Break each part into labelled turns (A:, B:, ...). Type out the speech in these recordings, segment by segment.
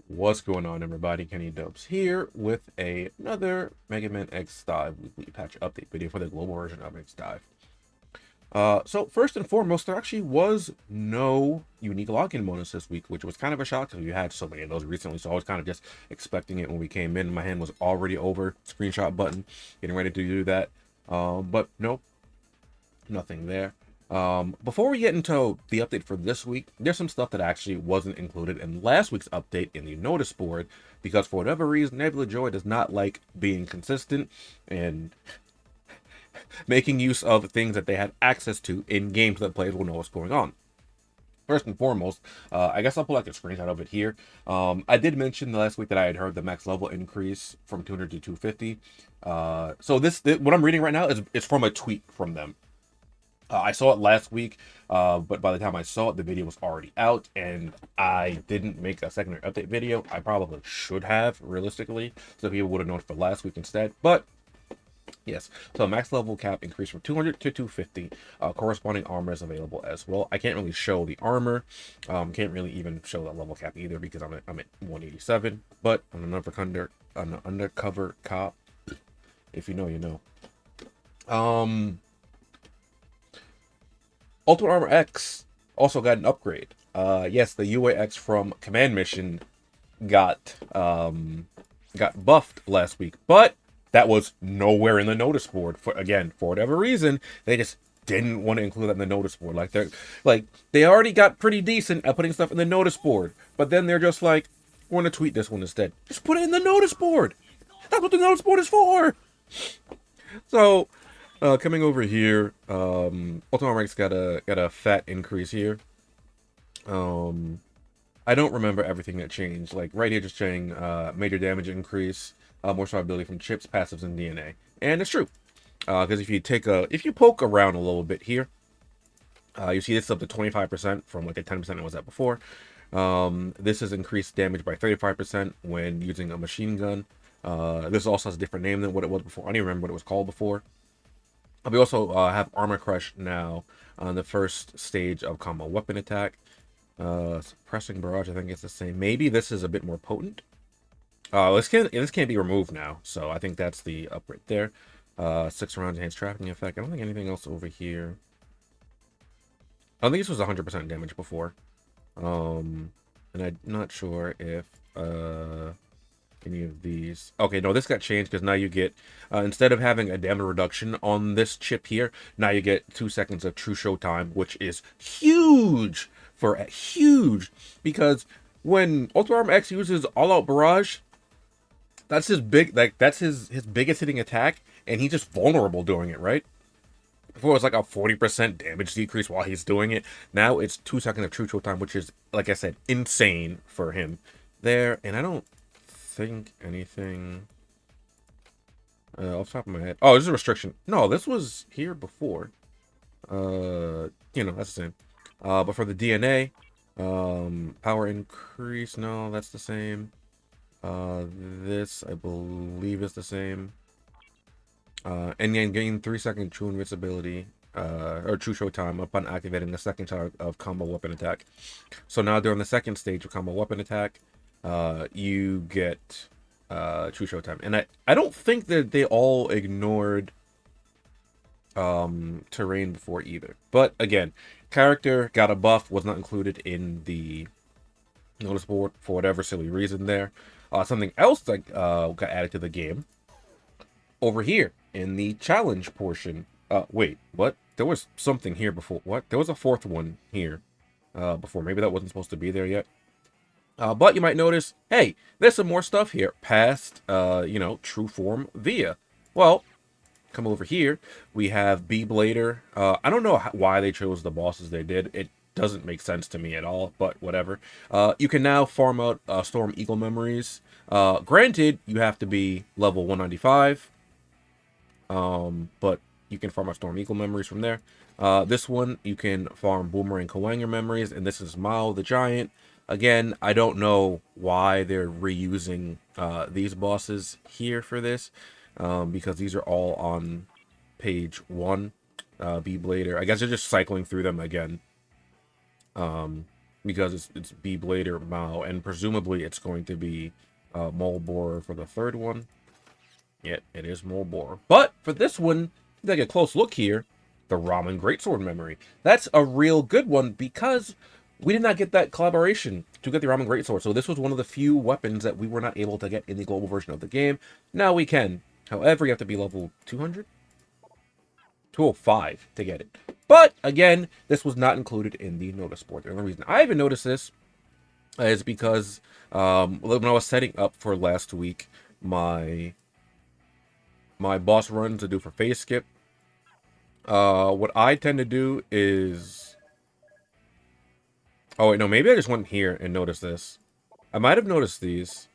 A: What's going on, everybody? TheKennyDubz here with another Mega Man X Dive weekly patch update video for the global version of X Dive. So first and foremost, there actually was no unique login bonus this week, which was kind of a shock because we had so many of those recently. So I was kind of just expecting it when we came in. My hand was already over screenshot button, getting ready to do that. But nope, nothing there. Before we get into the update for this week, there's some stuff that actually wasn't included in last week's update in the notice board because for whatever reason, Nebula Joy does not like being consistent and making use of things that they had access to in games that players will know what's going on. First and foremost, I guess I'll pull like a screenshot of it here. I did mention last week that I had heard the max level increase from 200 to 250. So what I'm reading right now is from a tweet from them. I saw it last week, but by the time I saw it, the video was already out, and I didn't make a secondary update video. I probably should have, realistically, so people would have known for last week instead. But yes, so max level cap increased from 200 to 250. Corresponding armor is available as well. I can't really show the armor. Can't really even show the level cap either because I'm at 187. But on an undercover cop, if you know, you know. Ultimate Armor X also got an upgrade. Yes, the UAX from Command Mission got buffed last week, but that was nowhere in the notice board. For whatever reason, they just didn't want to include that in the notice board. They already got pretty decent at putting stuff in the notice board, but then they're just like, we're gonna tweet this one instead. Just put it in the notice board. That's what the notice board is for. So coming over here, Ultimate Ranks got a fat increase here. I don't remember everything that changed. Like right here, just saying major damage increase, more survivability from chips, passives, and DNA. And it's true, because if you poke around a little bit here, you see this up to 25% from like the 10% it was at before. This has increased damage by 35% when using a machine gun. This also has a different name than what it was before. I don't even remember what it was called before. We also have Armor Crush now on the first stage of combo weapon attack. Suppressing Barrage, I think it's the same. Maybe this is a bit more potent. This can't be removed now, so I think that's the upgrade there. 6 rounds enhanced trafficking effect. I don't think anything else over here. I don't think this was 100% damage before. And I'm not sure if any of these. Okay, no, this got changed because now you get instead of having a damage reduction on this chip here, now you get 2 seconds of true show time, which is huge because when Ultra Armor X uses All Out Barrage, that's his biggest hitting attack, and he's just vulnerable doing it, right? Before it was like a 40% damage decrease while he's doing it. Now it's 2 seconds of true show time, which is, like I said, insane for him there. And I don't think anything off the top of my head. Oh, this is a restriction. No, this was here before. That's the same. But for the DNA, power increase, no, that's the same. This I believe is the same. And then gain 3-second true invincibility or true show time upon activating the second type of combo weapon attack. So now during the second stage of combo weapon attack, you get true show time. And I don't think that they all ignored terrain before either. But again, character got a buff, was not included in the notice board for whatever silly reason there. Something else that got added to the game over here in the challenge portion. Wait, what? There was something here before. What? There was a 4th one here before. Maybe that wasn't supposed to be there yet. But you might notice, hey, there's some more stuff here past, true form via. Well, come over here. We have B-Blader. I don't know why they chose the bosses they did. It doesn't make sense to me at all, but whatever. You can now farm out Storm Eagle memories. Granted, you have to be level 195. But you can farm out Storm Eagle memories from there. This one, you can farm Boomerang Kawanger memories, and this is Mao the Giant. Again, I don't know why they're reusing these bosses here for this, because these are all on page 1. B-Blader. I guess they're just cycling through them again. because it's B Blade or Mao, and presumably it's going to be Mole Borer for the third one. Yet it is Mole Borer. But for this one, take a close look here. The Ramen Greatsword memory. That's a real good one because we did not get that collaboration to get the Ramen Greatsword. So this was one of the few weapons that we were not able to get in the global version of the game. Now we can. However, you have to be level 200? 205 to get it. But again, this was not included in the notice board. The only reason I even noticed this is because when I was setting up for last week, my boss run to do for phase skip, what I tend to do is, oh wait, no, maybe I just went here and noticed this. I might have noticed these,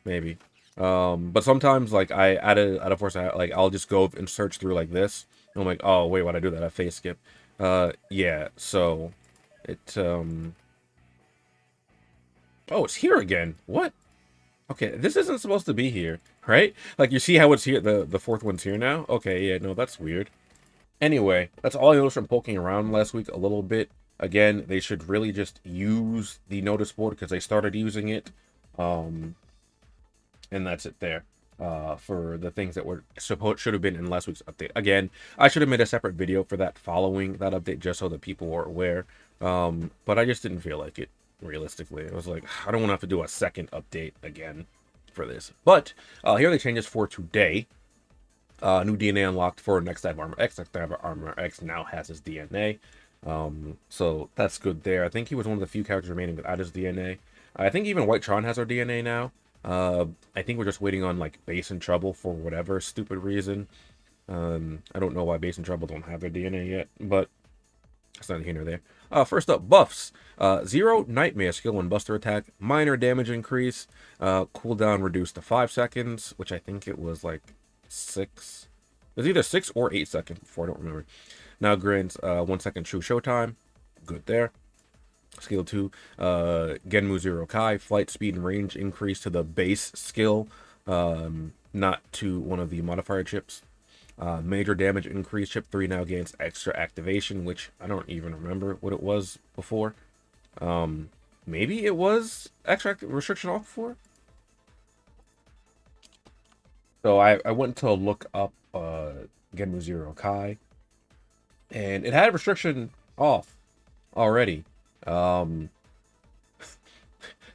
A: maybe. But sometimes, like, I out of force, like, I'll just go and search through like this, and I'm like, oh wait, why'd I do that? I phase skip. Yeah, so it oh, it's here again. What? Okay, this isn't supposed to be here, right? Like, you see how it's here, the fourth one's here now? Okay, yeah, no, that's weird. Anyway, that's all I noticed from poking around last week a little bit. Again, they should really just use the notice board because they started using it. And that's it there. For the things that were should have been in last week's update. Again, I should have made a separate video for that following that update just so that people were aware. But I just didn't feel like it, realistically. I was like, I don't want to have to do a second update again for this. But here are the changes for today. New DNA unlocked for Next Dive Armor X. Next Dive Armor X now has his DNA. So that's good there. I think he was one of the few characters remaining without his DNA. I think even White Tron has our DNA now. I think we're just waiting on like Base and Trouble for whatever stupid reason. I don't know why Base and Trouble don't have their DNA yet, but that's neither here nor there. First up, buffs. 0 Nightmare skill and Buster attack. Minor damage increase. Cooldown reduced to 5 seconds, which I think it was like 6. It was either 6 or 8 seconds before, I don't remember. Now grants 1 second true showtime. Good there. Skill 2, Genmu Zero Kai, flight speed and range increase to the base skill, not to one of the modifier chips. Major damage increase, chip 3 now gains extra activation, which I don't even remember what it was before. Maybe it was extra restriction off before? So I went to look up Genmu Zero Kai, and it had restriction off already.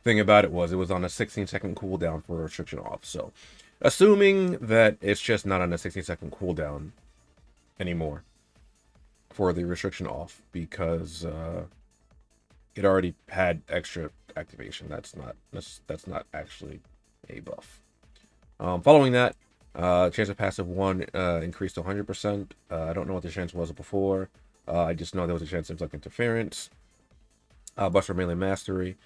A: Thing about it was on a 16-second cooldown for restriction off. So, assuming that it's just not on a 16-second cooldown anymore for the restriction off because it already had extra activation. That's not actually a buff. Following that, chance of passive 1 increased to 100%. I don't know what the chance was before. I just know there was a chance of like interference. Buster Melee Mastery,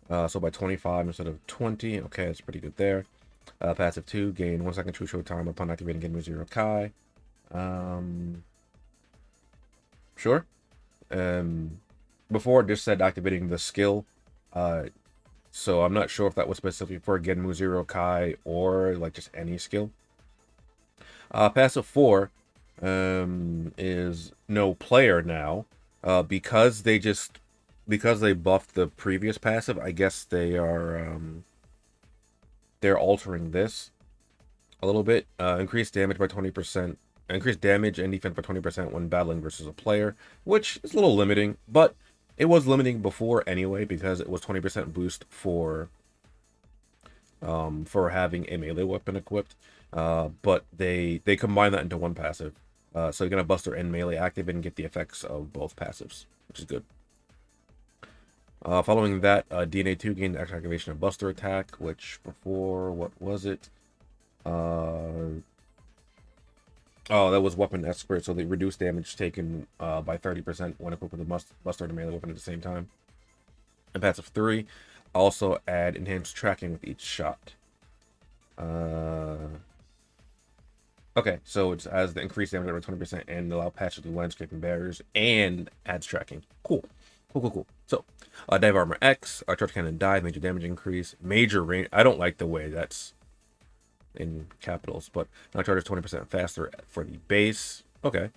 A: so by 25 instead of 20. Okay, that's pretty good there. Passive 2, gain 1 second true show time upon activating Genmu Zero Kai. Sure. Before it just said activating the skill, so I'm not sure if that was specifically for Genmu Zero Kai or like just any skill. Passive 4 is no player now, because they buffed the previous passive. I guess they are they're altering this a little bit. Increased damage by 20%. Increased damage and defense by 20% when battling versus a player, which is a little limiting, but it was limiting before anyway because it was 20% boost for having a melee weapon equipped. But they combine that into one passive. So you're gonna Buster and melee active and get the effects of both passives, which is good. Following that, DNA 2 gained extra activation of Buster attack, which before, what was it? Oh, that was weapon expert, so they reduced damage taken by 30% when equipped with a Buster and a melee weapon at the same time. And passive 3, also add enhanced tracking with each shot. Okay, so it's as the increased damage by 20% and allow patches through landscaping barriers and adds tracking. Cool. So, Dive Armor X, Charge Cannon Dive, major damage increase, major range. I don't like the way that's in capitals, but now charges 20% faster for the base. Okay.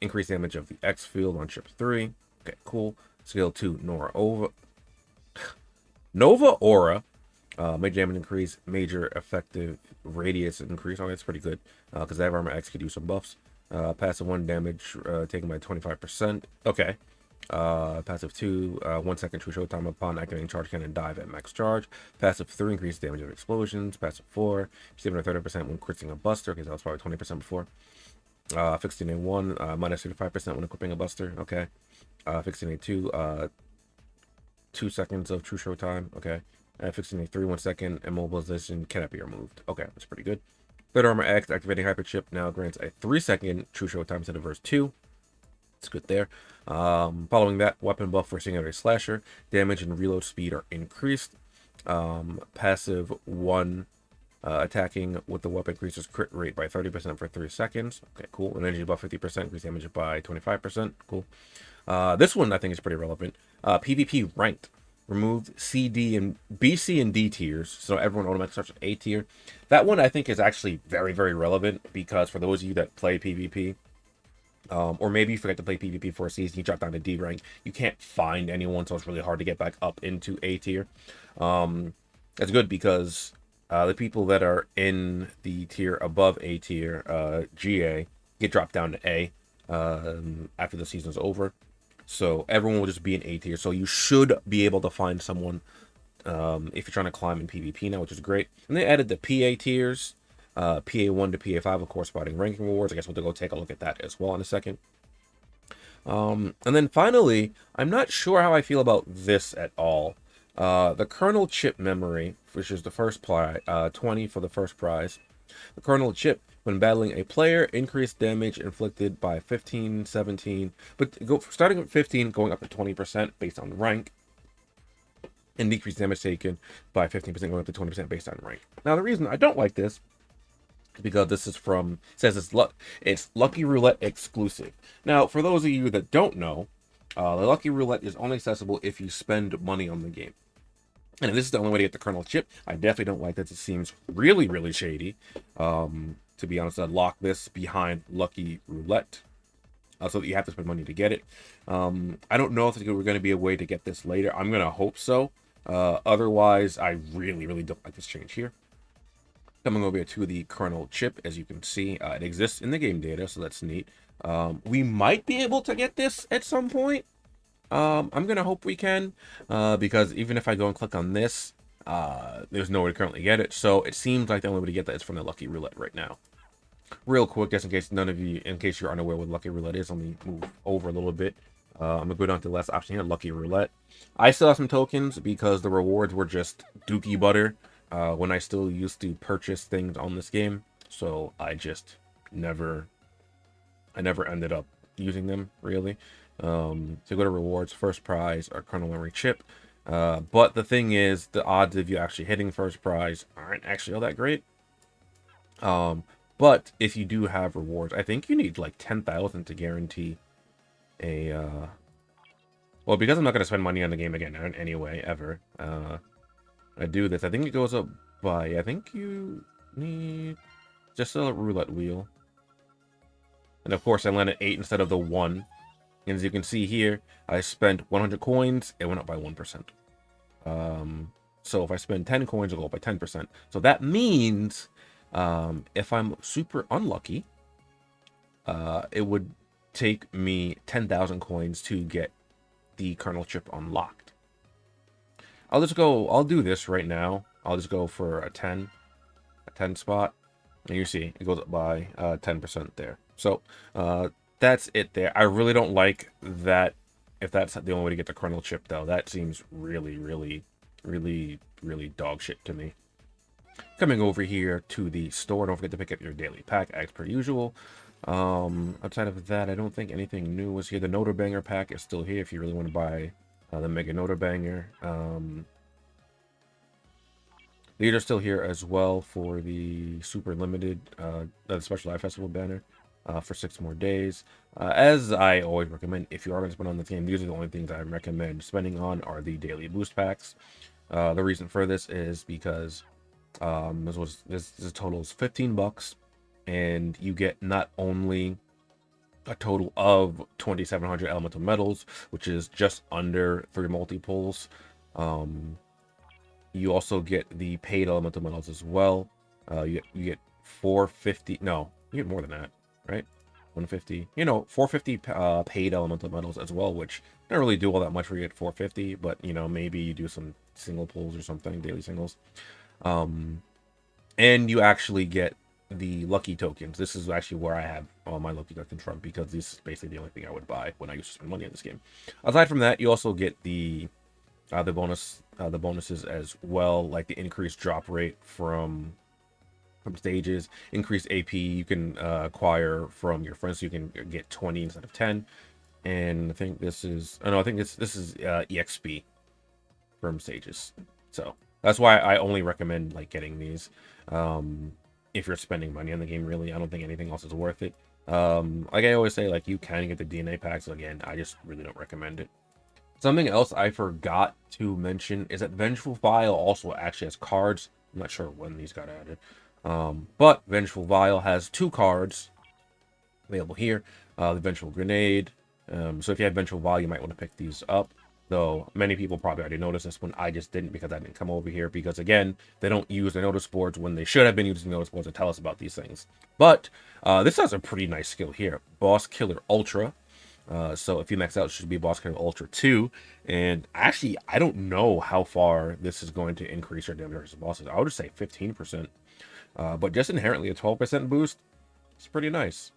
A: Increased damage of the X field on chip 3. Okay, cool. Skill 2, Nova Aura. Major damage increase, major effective radius increase. Oh, that's pretty good. Because that armor X could use some buffs. Passive 1 damage taken by 25%. Okay. Passive 2, 1 second true showtime upon activating charge cannon dive at max charge. Passive 3, increase damage of explosions. Passive 4, saving 30% when critting a buster. Okay, so that was probably 20% before. Fixing a 1, minus 35% when equipping a buster. Okay. Fixing a 2, 2 seconds of true showtime. Okay. Fixing a 3, 1 second immobilization cannot be removed. Okay, that's pretty good. Third armor X, activating hyper chip now grants a 3-second true showtime instead of verse 2. It's good there. Following that, weapon buff for singular slasher. Damage and reload speed are increased. Passive 1, attacking with the weapon increases crit rate by 30% for 3 seconds. Okay, cool. Energy buff 50%, increase damage by 25%. Cool. This one I think is pretty relevant. PvP ranked. Removed C, D, and B, C, and D tiers, so everyone automatically starts with A tier. That one I think is actually very, very relevant because for those of you that play PvP, or maybe you forget to play PvP for a season, you drop down to D rank, you can't find anyone, so it's really hard to get back up into A tier. That's good because the people that are in the tier above A tier, GA, get dropped down to A after the season's over. So everyone will just be in A tier. So you should be able to find someone if you're trying to climb in PvP now, which is great. And they added the PA tiers, PA1 to PA5 with corresponding ranking rewards. I guess we'll go take a look at that as well in a second. And then finally, I'm not sure how I feel about this at all. The kernel chip memory, which is the first prize, 20 for the first prize. The kernel chip, when battling a player, increased damage inflicted by 15, 17, but starting at 15, going up to 20% based on rank, and decreased damage taken by 15%, going up to 20% based on rank. Now, the reason I don't like this is because this is from, it says it's Lucky Roulette exclusive. Now, for those of you that don't know, the Lucky Roulette is only accessible if you spend money on the game. And if this is the only way to get the kernel chip, I definitely don't like that. It seems really, really shady. To be honest, I'd lock this behind Lucky Roulette, so that you have to spend money to get it. I don't know if there's going to be a way to get this later. I'm going to hope so. Otherwise, I really, really don't like this change here. Coming over here to the kernel chip, as you can see, it exists in the game data, so that's neat. We might be able to get this at some point. I'm gonna hope we can, because even if I go and click on this, there's no way to currently get it. So it seems like the only way to get that is from the Lucky Roulette right now. Real quick, just in case in case you're unaware what Lucky Roulette is, let me move over a little bit. I'm gonna go down to the last option here, Lucky Roulette. I still have some tokens because the rewards were just dookie butter when I still used to purchase things on this game. So I just never ended up using them really. So go to rewards, first prize, or kernel memory chip. But the thing is, the odds of you actually hitting first prize aren't actually all that great. But if you do have rewards, I think you need like 10,000 to guarantee a, well, because I'm not going to spend money on the game again anyway, ever. I do this. I think it goes up by, I think you need just a roulette wheel. And of course, I landed 8 instead of the 1. And as you can see here, I spent 100 coins. It went up by 1%. So if I spend 10 coins, it'll go up by 10%. So that means if I'm super unlucky, it would take me 10,000 coins to get the kernel chip unlocked. I'll do this right now. I'll just go for a 10 spot. And you see, it goes up by 10% there. So that's it there. I really don't like that. If that's the only way to get the kernel chip, though, that seems really, really, really, really dog shit to me. Coming over here to the store, don't forget to pick up your daily pack as per usual. Outside of that, I don't think anything new was here. The Notor Banger pack is still here if you really want to buy the Mega Notor Banger. These are still here as well for the super limited, the Special Live Festival banner for 6 more days. As I always recommend, if you are going to spend on the game, these are the only things I recommend spending on are the daily boost packs. The reason for this is because this total is $15, and you get not only a total of 2,700 elemental metals, which is just under 3 multi-pulls. You also get the paid elemental metals as well. You get 450. No, you get more than that, right? 150. 450 paid elemental metals as well, which don't really do all that much for you at 450, but maybe you do some single pulls or something, daily singles. And you actually get the lucky tokens. This is actually where I have all my lucky tokens from, because this is basically the only thing I would buy when I used to spend money on this game. Aside from that, you also get the bonuses as well, like the increased drop rate from stages, increased AP you can acquire from your friends, so you can get 20 instead of 10. And I think this is, oh no, I think this is EXP from stages. So that's why I only recommend like getting these if you're spending money on the game. Really, I don't think anything else is worth it. Like I always say, like, you can get the DNA packs. So again, I just really don't recommend it. Something else I forgot to mention is that Vengeful Vial also actually has cards. I'm not sure when these got added. But Vengeful Vial has 2 cards available here. The Vengeful Grenade. So if you have Vengeful Vial, you might want to pick these up. Though many people probably already noticed this one. I just didn't, because I didn't come over here. Because again, they don't use the notice boards when they should have been using notice boards to tell us about these things. But this has a pretty nice skill here. Boss Killer Ultra. So if you max out, it should be Boss Killer Ultra 2. And actually, I don't know how far this is going to increase your damage versus bosses. I would just say 15%. But just inherently a 12% boost, it's pretty nice.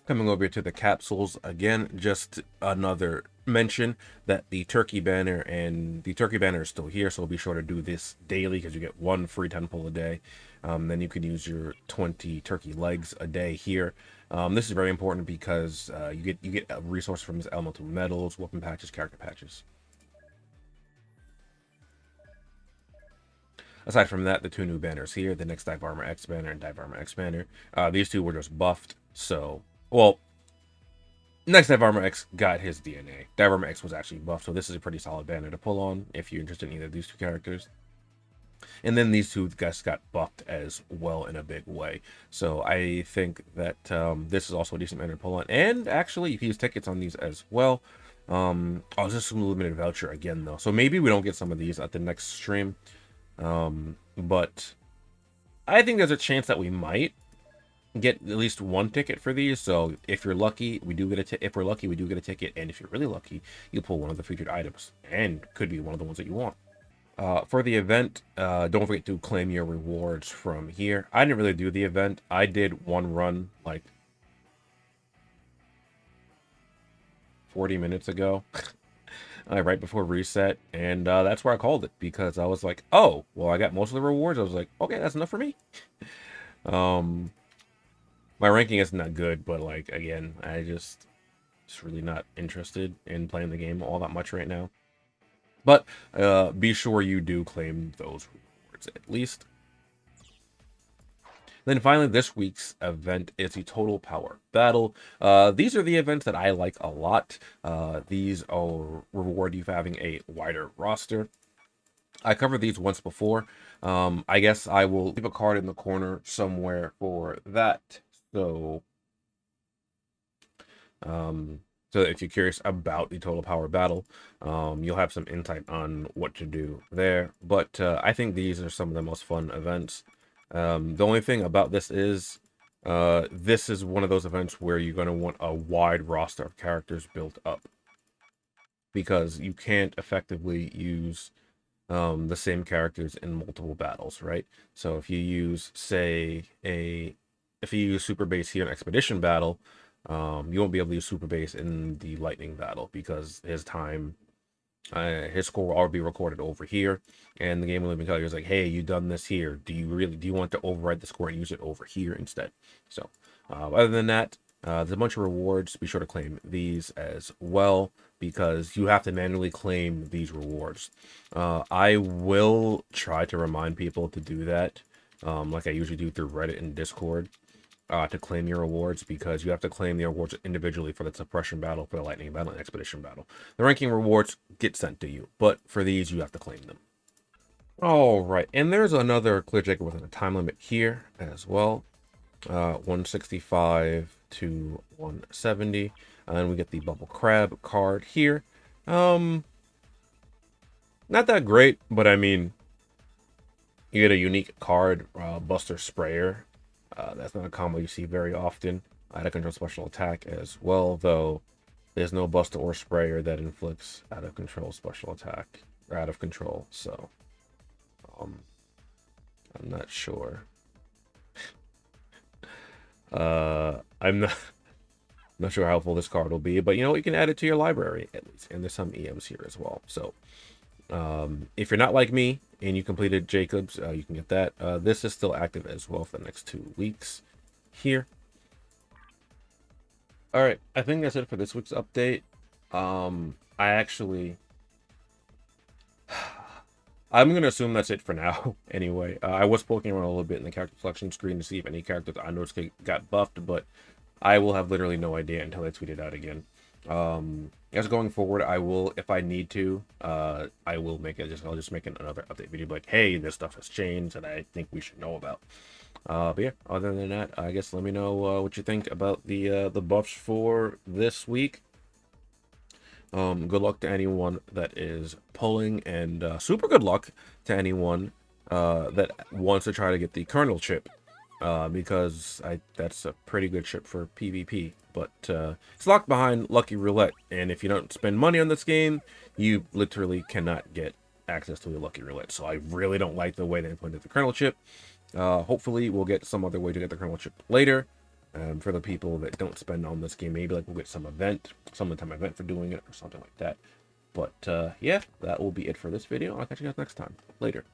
A: Coming over to the capsules, again, just another mention that the turkey banner is still here, so be sure to do this daily, because you get 1 free 10 pull a day. Then you can use your 20 turkey legs a day here. This is very important because you get a resource from his elemental metals, weapon patches, character patches. Aside from that, the 2 new banners here, the next Dive Armor X banner and Dive Armor X banner. These 2 were just buffed, so, well, next Dive Armor X got his DNA. Dive Armor X was actually buffed, so this is a pretty solid banner to pull on if you're interested in either of these 2 characters. And then these 2 guys got buffed as well in a big way. So I think that this is also a decent banner to pull on. And actually, you can use tickets on these as well. Oh, this is some limited voucher again, though. So maybe we don't get some of these at the next stream. But I think there's a chance that we might get at least 1 ticket for these. So if you're lucky, we do get if we're lucky, we do get a ticket. And if you're really lucky, you'll pull one of the featured items, and could be one of the ones that you want. For the event, don't forget to claim your rewards from here. I didn't really do the event. I did 1 run like 40 minutes ago. Right before reset, and that's where I called it, because I was like, oh, well, I got most of the rewards. I was like, okay, that's enough for me. My ranking isn't that good, but like, again, I just really not interested in playing the game all that much right now. But be sure you do claim those rewards at least. Then finally, this week's event is the Total Power Battle. These are the events that I like a lot. These will reward you for having a wider roster. I covered these once before. I guess I will leave a card in the corner somewhere for that. So if you're curious about the Total Power Battle, you'll have some insight on what to do there. But I think these are some of the most fun events. The only thing about this is one of those events where you're going to want a wide roster of characters built up, because you can't effectively use the same characters in multiple battles, right? So if you use, say, if you use Super Base here in Expedition Battle, you won't be able to use Super Base in the Lightning Battle, because his score will already be recorded over here, and the game will even tell you, it's like, hey, you done this here. Do you want to override the score and use it over here instead? So other than that, there's a bunch of rewards. Be sure to claim these as well, because you have to manually claim these rewards. I will try to remind people to do that, like I usually do through Reddit and Discord, to claim your rewards, because you have to claim the rewards individually for the Suppression Battle, for the Lightning Battle, and Expedition Battle. The ranking rewards get sent to you, but for these, you have to claim them. All right, and there's another clear jacket within a time limit here as well. 165 to 170, and we get the Bubble Crab card here. Not that great, but I mean, you get a unique card, Buster Sprayer. That's not a combo you see very often. Out of control special attack as well, though there's no Buster or Sprayer that inflicts out of control special attack or out of control, so I'm not sure. I'm not sure how helpful this card will be, but you know, you can add it to your library at least, and there's some EMs here as well. So if you're not like me and you completed Jacob's, you can get that. This is still active as well for the next 2 weeks here. All right, I think that's it for this week's update. I'm gonna assume that's it for now. Anyway, I was poking around a little bit in the character selection screen to see if any characters I noticed got buffed, but I will have literally no idea until I tweet it out again. As going forward, I will, if I need to, I will make it. I'll just make another update video, like, hey, this stuff has changed, and I think we should know about. But yeah, other than that, I guess let me know what you think about the buffs for this week. Good luck to anyone that is pulling, and super good luck to anyone that wants to try to get the kernel chip, because that's a pretty good chip for PvP. But it's locked behind Lucky Roulette, and if you don't spend money on this game, you literally cannot get access to the Lucky Roulette. So I really don't like the way they implemented the kernel chip. Hopefully we'll get some other way to get the kernel chip later. For the people that don't spend on this game, maybe like we'll get some time event for doing it or something like that. But yeah, that will be it for this video. I'll catch you guys next time. Later.